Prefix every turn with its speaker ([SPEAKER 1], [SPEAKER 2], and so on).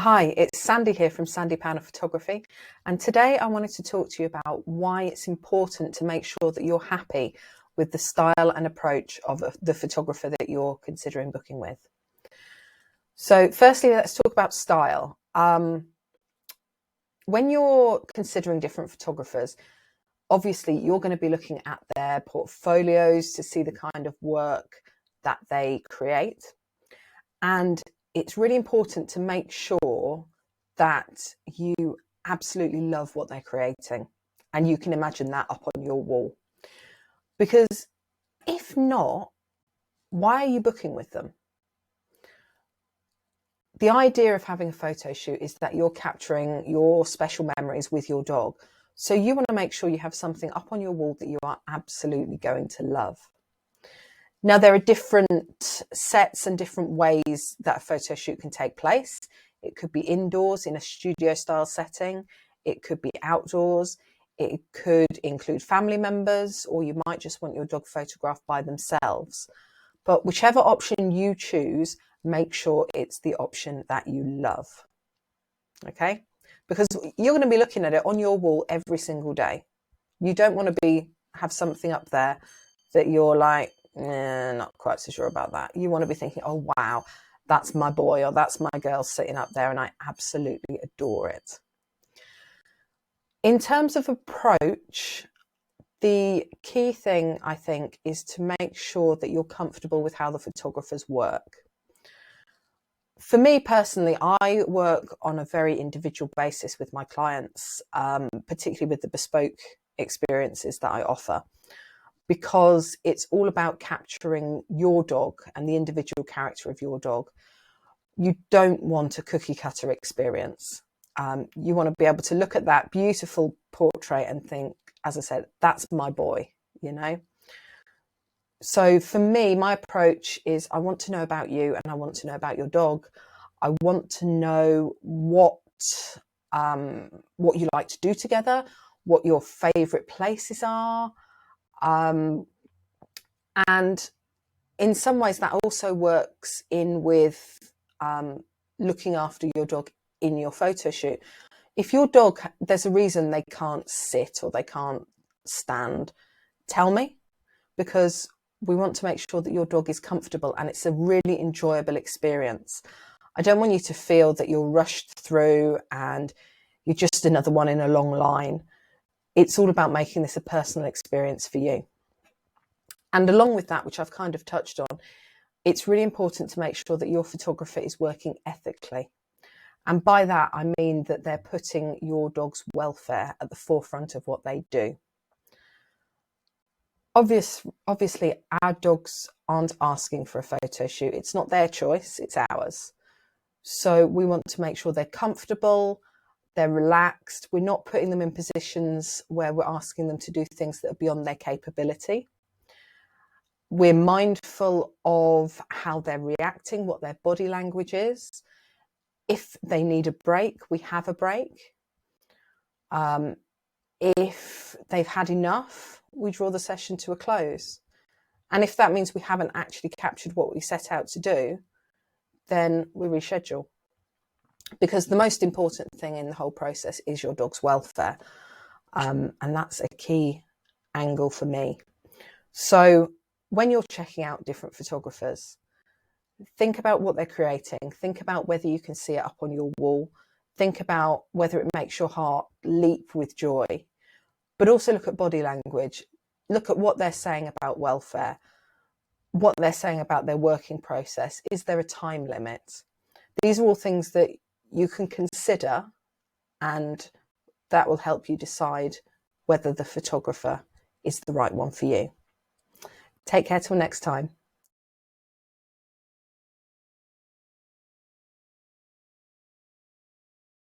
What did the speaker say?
[SPEAKER 1] Hi, it's Sandy here from Sandy Powner Photography, and today I wanted to talk to you about why it's important to make sure that you're happy with the style and approach of the photographer that you're considering booking with. So firstly, let's talk about style. When you're considering different photographers, obviously you're going to be looking at their portfolios to see the kind of work that they create. And it's really important to make sure that you absolutely love what they're creating and you can imagine that up on your wall. Because if not, why are you booking with them? The idea of having a photo shoot is that you're capturing your special memories with your dog. So you want to make sure you have something up on your wall that you are absolutely going to love. Now, there are different sets and different ways that a photo shoot can take place. It could be indoors in a studio style setting. It could be outdoors. It could include family members, or you might just want your dog photographed by themselves. But whichever option you choose, make sure it's the option that you love. Okay? Because you're going to be looking at it on your wall every single day. You don't want to have something up there that you're like, not quite so sure about that. You want to be thinking, oh, wow, that's my boy or that's my girl sitting up there and I absolutely adore it. In terms of approach, the key thing, I think, is to make sure that you're comfortable with how the photographers work. For me personally, I work on a very individual basis with my clients, particularly with the bespoke experiences that I offer, because it's all about capturing your dog and the individual character of your dog. You don't want a cookie cutter experience. You want to be able to look at that beautiful portrait and think, as I said, that's my boy, you know? So for me, my approach is I want to know about you and I want to know about your dog. I want to know what you like to do together, what your favorite places are. And in some ways that also works in with looking after your dog in your photo shoot. If your dog, there's a reason they can't sit or they can't stand, tell me, because we want to make sure that your dog is comfortable and it's a really enjoyable experience. I don't want you to feel that you're rushed through and you're just another one in a long line. It's all about making this a personal experience for you. And along with that, which I've kind of touched on, it's really important to make sure that your photographer is working ethically. And by that, I mean that they're putting your dog's welfare at the forefront of what they do. Obviously, our dogs aren't asking for a photo shoot. It's not their choice, it's ours. So we want to make sure they're comfortable, they're relaxed. We're not putting them in positions where we're asking them to do things that are beyond their capability. We're mindful of how they're reacting, what their body language is. If they need a break, we have a break. If they've had enough, we draw the session to a close. And if that means we haven't actually captured what we set out to do, then we reschedule. Because the most important thing in the whole process is your dog's welfare. And that's a key angle for me. So when you're checking out different photographers, think about what they're creating. Think about whether you can see it up on your wall. Think about whether it makes your heart leap with joy. But also look at body language. Look at what they're saying about welfare, what they're saying about their working process. Is there a time limit? These are all things that you can consider, and that will help you decide whether the photographer is the right one for you. Take care till next time.